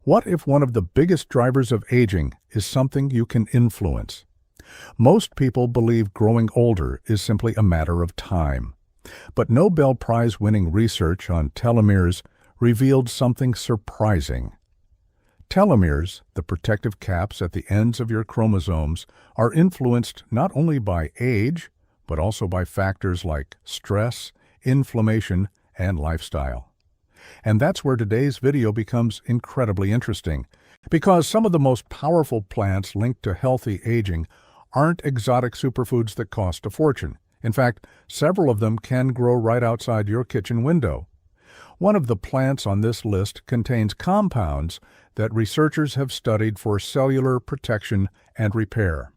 What if one of the biggest drivers of aging is something you can influence? Most people believe growing older is simply a matter of time. But Nobel Prize-winning research on telomeres revealed something surprising. Telomeres, the protective caps at the ends of your chromosomes, are influenced not only by age, but also by factors like stress, inflammation, and lifestyle. And that's where today's video becomes incredibly interesting, because some of the most powerful plants linked to healthy aging aren't exotic superfoods that cost a fortune. In fact, several of them can grow right outside your kitchen window. One of the plants on this list contains compounds that researchers have studied for cellular protection and repair.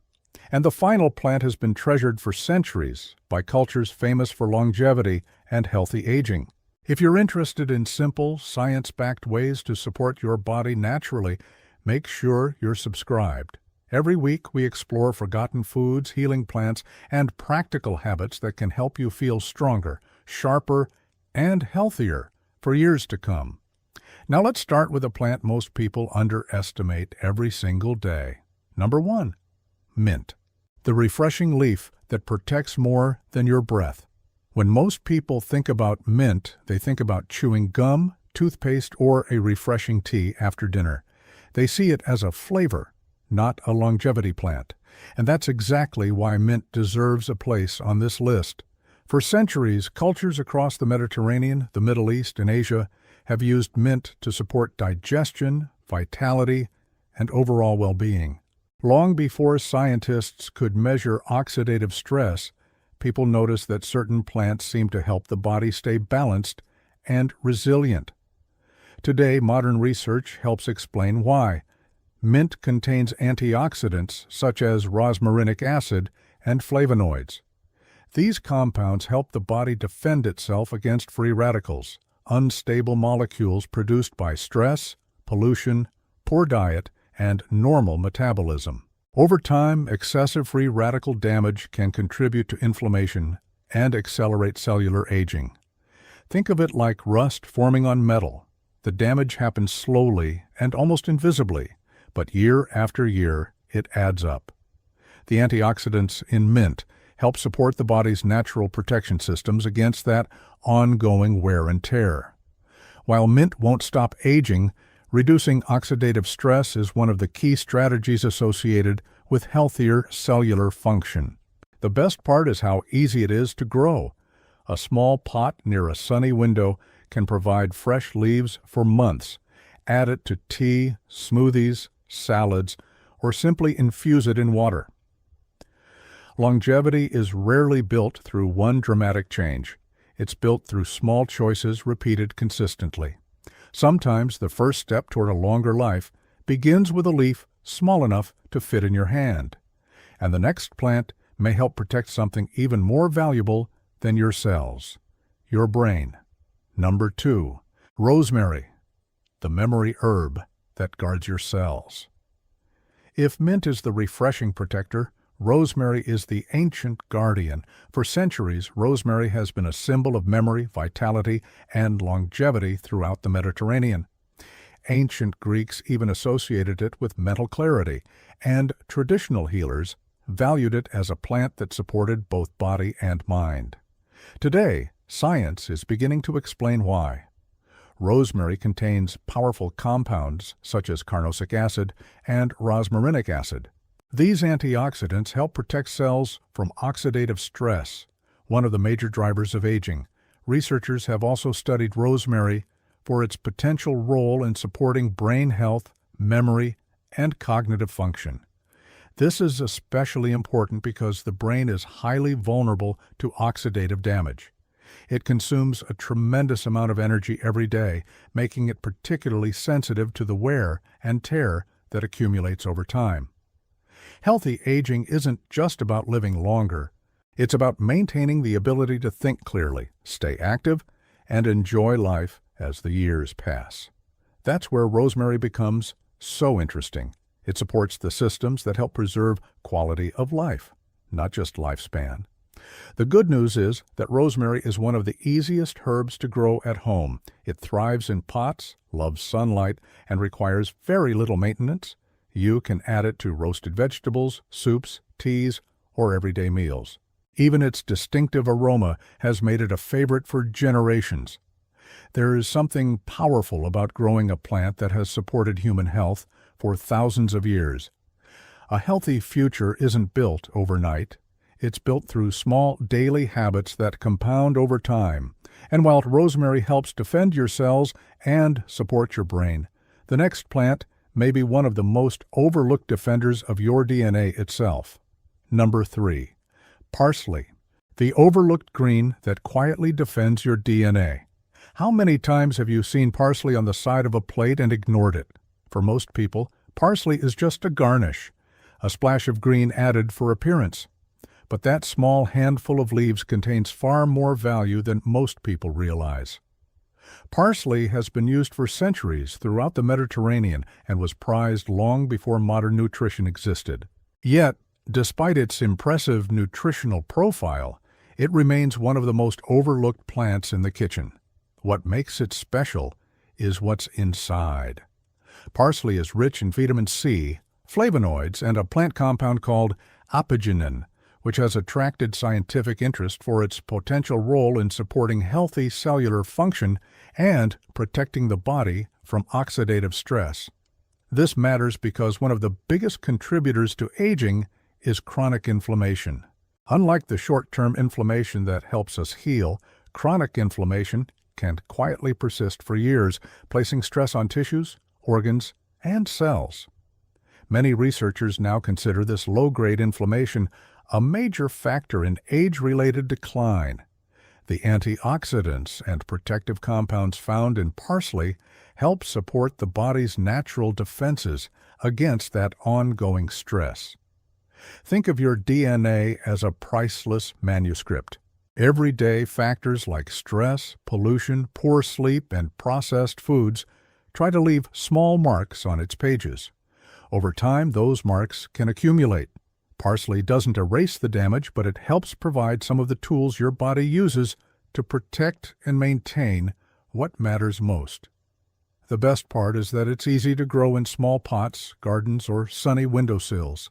And the final plant has been treasured for centuries by cultures famous for longevity and healthy aging. If you're interested in simple, science-backed ways to support your body naturally, make sure you're subscribed. Every week, we explore forgotten foods, healing plants, and practical habits that can help you feel stronger, sharper, and healthier for years to come. Now let's start with a plant most people underestimate every single day. Number 1, mint. The refreshing leaf that protects more than your breath. When most people think about mint, they think about chewing gum, toothpaste, or a refreshing tea after dinner. They see it as a flavor, not a longevity plant. And that's exactly why mint deserves a place on this list. For centuries, cultures across the Mediterranean, the Middle East, and Asia have used mint to support digestion, vitality, and overall well-being. Long before scientists could measure oxidative stress, people noticed that certain plants seem to help the body stay balanced and resilient. Today, modern research helps explain why. Mint contains antioxidants such as rosmarinic acid and flavonoids. These compounds help the body defend itself against free radicals, unstable molecules produced by stress, pollution, poor diet, and normal metabolism. Over time, excessive free radical damage can contribute to inflammation and accelerate cellular aging. Think of it like rust forming on metal. The damage happens slowly and almost invisibly, but year after year, it adds up. The antioxidants in mint help support the body's natural protection systems against that ongoing wear and tear. While mint won't stop aging, reducing oxidative stress is one of the key strategies associated with healthier cellular function. The best part is how easy it is to grow. A small pot near a sunny window can provide fresh leaves for months. Add it to tea, smoothies, salads, or simply infuse it in water. Longevity is rarely built through one dramatic change. It's built through small choices repeated consistently. Sometimes the first step toward a longer life begins with a leaf small enough to fit in your hand. And the next plant may help protect something even more valuable than your cells, your brain. Number 2, rosemary, the memory herb that guards your cells. If mint is the refreshing protector, rosemary is the ancient guardian. For centuries, rosemary has been a symbol of memory, vitality, and longevity throughout the Mediterranean. Ancient Greeks even associated it with mental clarity, and traditional healers valued it as a plant that supported both body and mind. Today, science is beginning to explain why. Rosemary contains powerful compounds such as carnosic acid and rosmarinic acid. These antioxidants help protect cells from oxidative stress, one of the major drivers of aging. Researchers have also studied rosemary for its potential role in supporting brain health, memory, and cognitive function. This is especially important because the brain is highly vulnerable to oxidative damage. It consumes a tremendous amount of energy every day, making it particularly sensitive to the wear and tear that accumulates over time. Healthy aging isn't just about living longer. It's about maintaining the ability to think clearly, stay active, and enjoy life as the years pass. That's where rosemary becomes so interesting. It supports the systems that help preserve quality of life, not just lifespan. The good news is that rosemary is one of the easiest herbs to grow at home. It thrives in pots, loves sunlight, and requires very little maintenance. You can add it to roasted vegetables, soups, teas, or everyday meals. Even its distinctive aroma has made it a favorite for generations. There is something powerful about growing a plant that has supported human health for thousands of years. A healthy future isn't built overnight. It's built through small daily habits that compound over time. And while rosemary helps defend your cells and support your brain, the next plant may be one of the most overlooked defenders of your DNA itself. Number 3. Parsley, the overlooked green that quietly defends your DNA. How many times have you seen parsley on the side of a plate and ignored it? For most people, parsley is just a garnish, a splash of green added for appearance. But that small handful of leaves contains far more value than most people realize. Parsley has been used for centuries throughout the Mediterranean and was prized long before modern nutrition existed. Yet, despite its impressive nutritional profile, it remains one of the most overlooked plants in the kitchen. What makes it special is what's inside. Parsley is rich in vitamin C, flavonoids, and a plant compound called apigenin, which has attracted scientific interest for its potential role in supporting healthy cellular function and protecting the body from oxidative stress. This matters because one of the biggest contributors to aging is chronic inflammation. Unlike the short-term inflammation that helps us heal, chronic inflammation can quietly persist for years, placing stress on tissues, organs, and cells. Many researchers now consider this low-grade inflammation a major factor in age-related decline. The antioxidants and protective compounds found in parsley help support the body's natural defenses against that ongoing stress. Think of your DNA as a priceless manuscript. Everyday factors like stress, pollution, poor sleep, and processed foods try to leave small marks on its pages. Over time, those marks can accumulate. Parsley doesn't erase the damage, but it helps provide some of the tools your body uses to protect and maintain what matters most. The best part is that it's easy to grow in small pots, gardens, or sunny windowsills.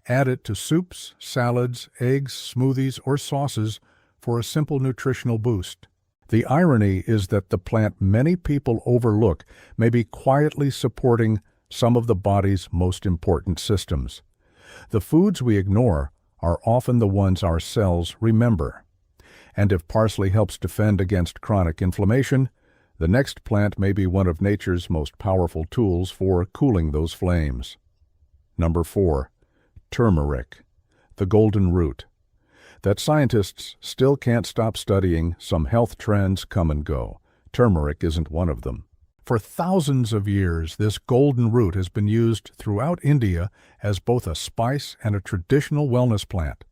Add it to soups, salads, eggs, smoothies, or sauces for a simple nutritional boost. The irony is that the plant many people overlook may be quietly supporting some of the body's most important systems. The foods we ignore are often the ones our cells remember. And if parsley helps defend against chronic inflammation, the next plant may be one of nature's most powerful tools for cooling those flames. Number 4. Turmeric, the golden root. That scientists still can't stop studying, some health trends come and go. Turmeric isn't one of them. For thousands of years, this golden root has been used throughout India as both a spice and a traditional wellness plant.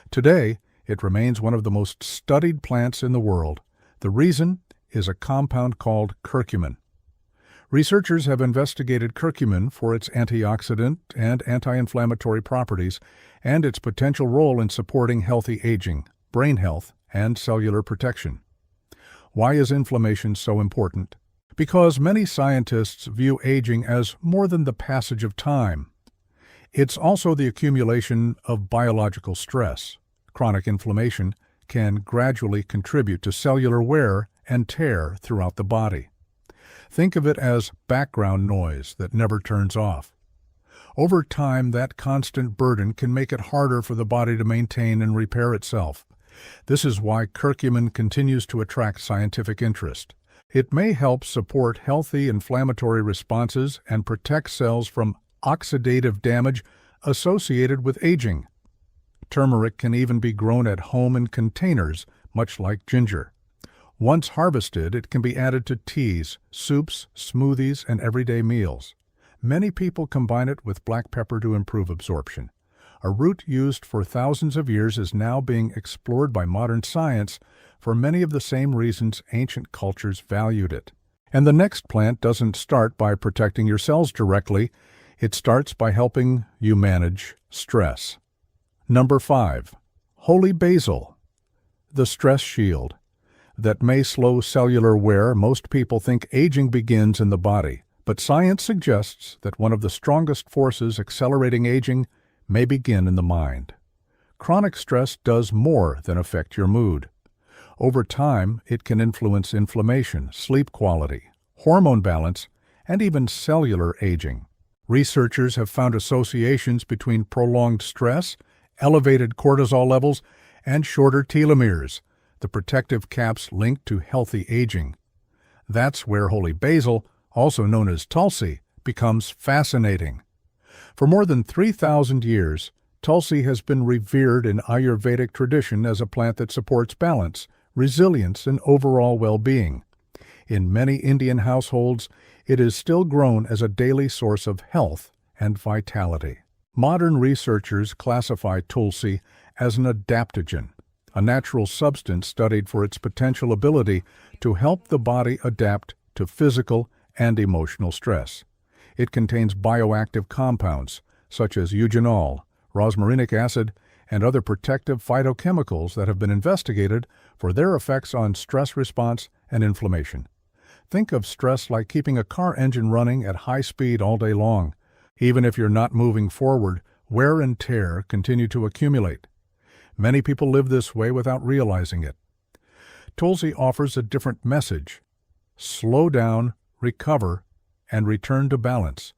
Today, it remains one of the most studied plants in the world. The reason is a compound called curcumin. Researchers have investigated curcumin for its antioxidant and anti-inflammatory properties and its potential role in supporting healthy aging, brain health, and cellular protection. Why is inflammation so important? Because many scientists view aging as more than the passage of time. It's also the accumulation of biological stress. Chronic inflammation can gradually contribute to cellular wear and tear throughout the body. Think of it as background noise that never turns off. Over time, that constant burden can make it harder for the body to maintain and repair itself. This is why curcumin continues to attract scientific interest. It may help support healthy inflammatory responses and protect cells from oxidative damage associated with aging. Turmeric can even be grown at home in containers, much like ginger. Once harvested, it can be added to teas, soups, smoothies, and everyday meals. Many people combine it with black pepper to improve absorption. A root used for thousands of years is now being explored by modern science for many of the same reasons ancient cultures valued it. And the next plant doesn't start by protecting your cells directly, it starts by helping you manage stress. Number 5. Holy basil, The stress shield. That may slow cellular wear. Most people think aging begins in the body, but science suggests that one of the strongest forces accelerating aging may begin in the mind. Chronic stress does more than affect your mood. Over time, it can influence inflammation, sleep quality, hormone balance, and even cellular aging. Researchers have found associations between prolonged stress, elevated cortisol levels, and shorter telomeres, the protective caps linked to healthy aging. That's where holy basil, also known as tulsi, becomes fascinating. For more than 3,000 years, tulsi has been revered in Ayurvedic tradition as a plant that supports balance, resilience, and overall well-being. In many Indian households, it is still grown as a daily source of health and vitality. Modern researchers classify tulsi as an adaptogen, a natural substance studied for its potential ability to help the body adapt to physical and emotional stress. It contains bioactive compounds such as eugenol, rosmarinic acid, and other protective phytochemicals that have been investigated for their effects on stress response and inflammation. Think of stress like keeping a car engine running at high speed all day long. Even if you're not moving forward, wear and tear continue to accumulate. Many people live this way without realizing it. Tulsi offers a different message. Slow down, recover, and return to balance.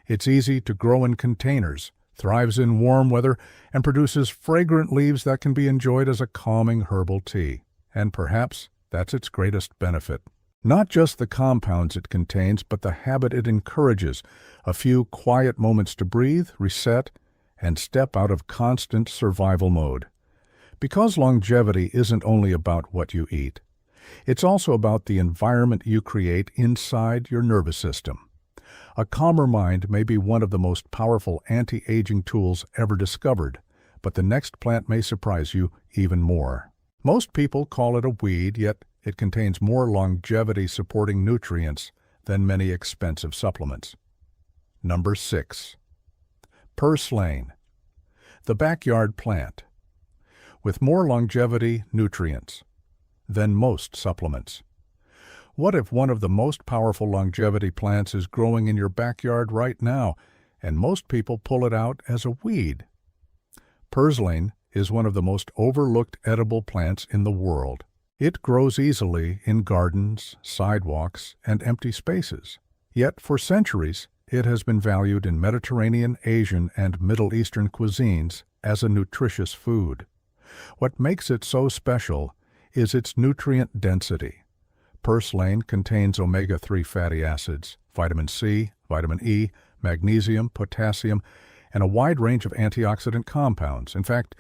It's easy to grow in containers, thrives in warm weather, and produces fragrant leaves that can be enjoyed as a calming herbal tea. And perhaps that's its greatest benefit. Not just the compounds it contains, but the habit it encourages, a few quiet moments to breathe, reset, and step out of constant survival mode. Because longevity isn't only about what you eat, it's also about the environment you create inside your nervous system. A calmer mind may be one of the most powerful anti-aging tools ever discovered, but the next plant may surprise you even more. Most people call it a weed, yet it contains more longevity-supporting nutrients than many expensive supplements. Number 6. Purslane, the backyard plant, with more longevity nutrients than most supplements. What if one of the most powerful longevity plants is growing in your backyard right now, and most people pull it out as a weed? Purslane is one of the most overlooked edible plants in the world. It grows easily in gardens, sidewalks, and empty spaces. Yet for centuries, it has been valued in Mediterranean, Asian, and Middle Eastern cuisines as a nutritious food. What makes it so special is its nutrient density. Purslane contains omega-3 fatty acids, vitamin C, vitamin E, magnesium, potassium, and a wide range of antioxidant compounds. In fact,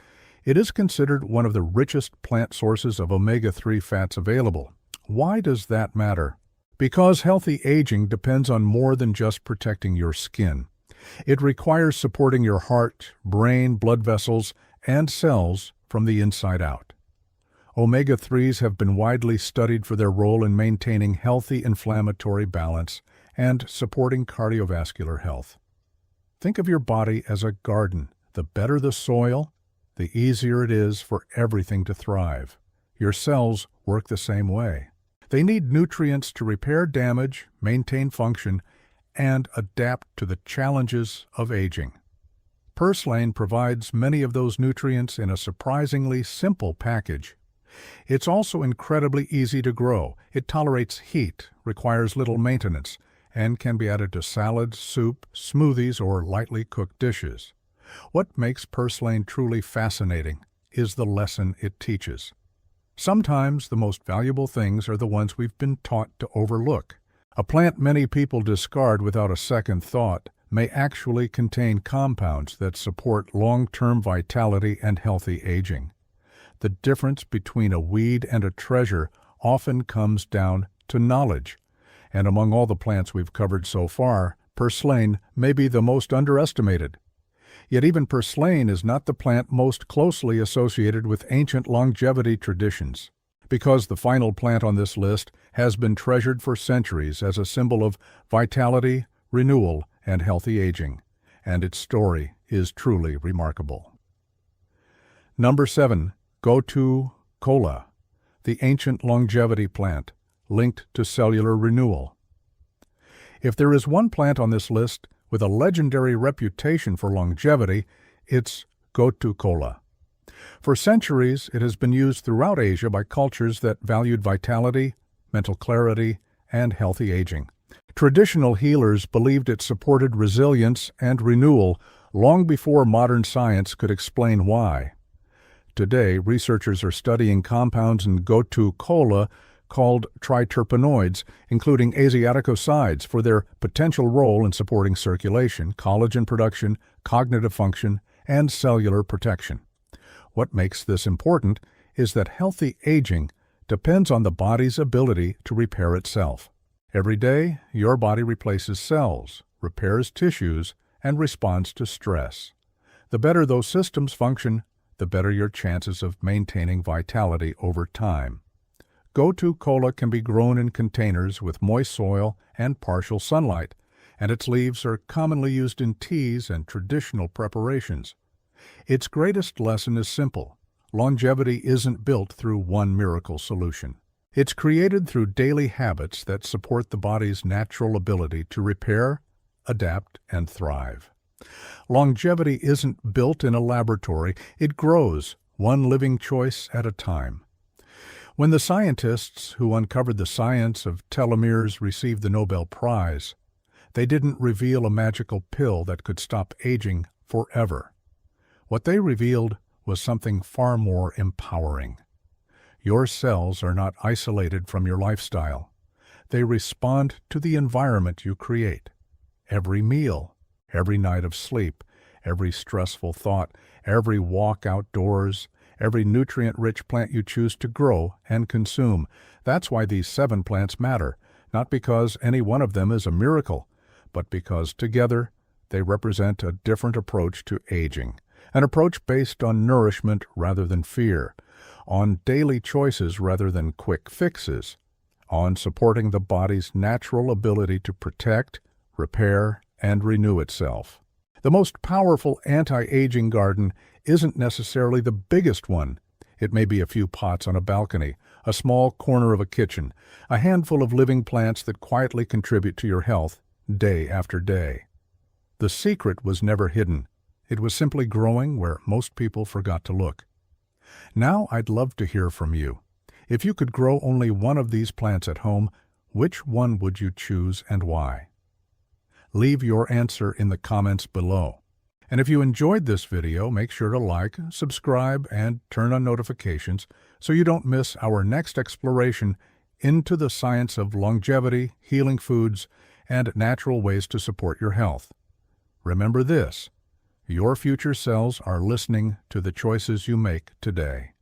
it is considered one of the richest plant sources of omega-3 fats available. Why does that matter? Because healthy aging depends on more than just protecting your skin. It requires supporting your heart, brain, blood vessels, and cells from the inside out. Omega-3s have been widely studied for their role in maintaining healthy inflammatory balance and supporting cardiovascular health. Think of your body as a garden. The better the soil, the easier it is for everything to thrive. Your cells work the same way. They need nutrients to repair damage, maintain function, and adapt to the challenges of aging. Purslane provides many of those nutrients in a surprisingly simple package. It's also incredibly easy to grow. It tolerates heat, requires little maintenance, and can be added to salads, soup, smoothies, or lightly cooked dishes. What makes purslane truly fascinating is the lesson it teaches. Sometimes the most valuable things are the ones we've been taught to overlook. A plant many people discard without a second thought may actually contain compounds that support long-term vitality and healthy aging. The difference between a weed and a treasure often comes down to knowledge. And among all the plants we've covered so far, purslane may be the most underestimated. Yet even purslane is not the plant most closely associated with ancient longevity traditions, because the final plant on this list has been treasured for centuries as a symbol of vitality, renewal, and healthy aging, and its story is truly remarkable. Number 7. Go to Kola, the ancient longevity plant, linked to cellular renewal. If there is one plant on this list with a legendary reputation for longevity, it's Gotu kola. For centuries, it has been used throughout Asia by cultures that valued vitality, mental clarity, and healthy aging. Traditional healers believed it supported resilience and renewal long before modern science could explain why. Today, researchers are studying compounds in Gotu kola called triterpenoids, including asiaticosides, for their potential role in supporting circulation, collagen production, cognitive function, and cellular protection. What makes this important is that healthy aging depends on the body's ability to repair itself. Every day, your body replaces cells, repairs tissues, and responds to stress. The better those systems function, the better your chances of maintaining vitality over time. Gotu kola can be grown in containers with moist soil and partial sunlight, and its leaves are commonly used in teas and traditional preparations. Its greatest lesson is simple. Longevity isn't built through one miracle solution. It's created through daily habits that support the body's natural ability to repair, adapt, and thrive. Longevity isn't built in a laboratory. It grows, one living choice at a time. When the scientists who uncovered the science of telomeres received the Nobel Prize, they didn't reveal a magical pill that could stop aging forever. What they revealed was something far more empowering. Your cells are not isolated from your lifestyle. They respond to the environment you create. Every meal, every night of sleep, every stressful thought, every walk outdoors, every nutrient-rich plant you choose to grow and consume. That's why these 7 plants matter, not because any one of them is a miracle, but because together they represent a different approach to aging, an approach based on nourishment rather than fear, on daily choices rather than quick fixes, on supporting the body's natural ability to protect, repair, and renew itself. The most powerful anti-aging garden isn't necessarily the biggest one. It may be a few pots on a balcony, a small corner of a kitchen, a handful of living plants that quietly contribute to your health day after day. The secret was never hidden. It was simply growing where most people forgot to look. Now I'd love to hear from you. If you could grow only one of these plants at home, which one would you choose and why? Leave your answer in the comments below. And if you enjoyed this video, make sure to like, subscribe, and turn on notifications so you don't miss our next exploration into the science of longevity, healing foods, and natural ways to support your health. Remember this: your future cells are listening to the choices you make today.